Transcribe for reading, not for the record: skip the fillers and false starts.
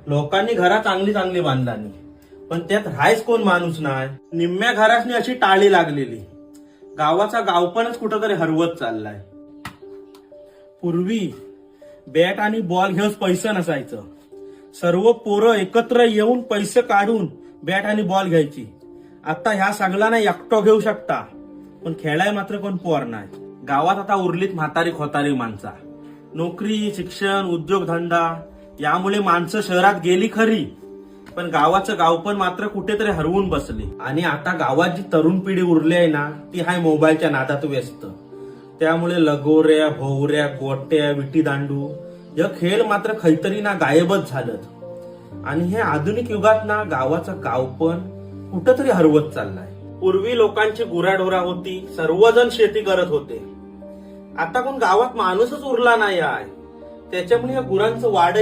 लोकांनी घरा चांगली चांगली बांधलानी, पण त्यात राहायच कोण माणूस नाही. निम्म्या घरासनी अशी टाळी लागलेली. गावाचा गावपणच कुठंतरी हरवत चाललाय. पूर्वी बॅट आणि बॉल घेऊन पैसे नसायचं. सर्व पोरं एकत्र येऊन पैसे काढून बॅट आणि बॉल घ्यायची. आता ह्या सगळ्यांना एकटो घेऊ शकता, पण खेळाय मात्र कोण पोर नाही. गावात आता उरलीत म्हातारी खोतारी माणसा. नोकरी, शिक्षण, उद्योगधंदा यामुळे माणसं शहरात गेली खरी, पण गावाचं गावपण मात्र कुठेतरी हरवून बसली. आणि आता गावात जी तरुण पिढी उरली आहे ना, ती हाय मोबाईलच्या नादात व्यस्त. त्यामुळे लगोऱ्या, भोवऱ्या, गोट्या, विटी दांडू हे खेळ मात्र खैतरी ना गायबच झालं. आणि हे आधुनिक युगात ना गावाचं गावपण कुठंतरी हरवत चाललाय. पूर्वी लोकांची गुराढोरा होती, सर्वजण शेती करत होते. आता कोण गावात माणूसच उरला नाही आहे. त्याच्यामुळे या गुरांचं वाढ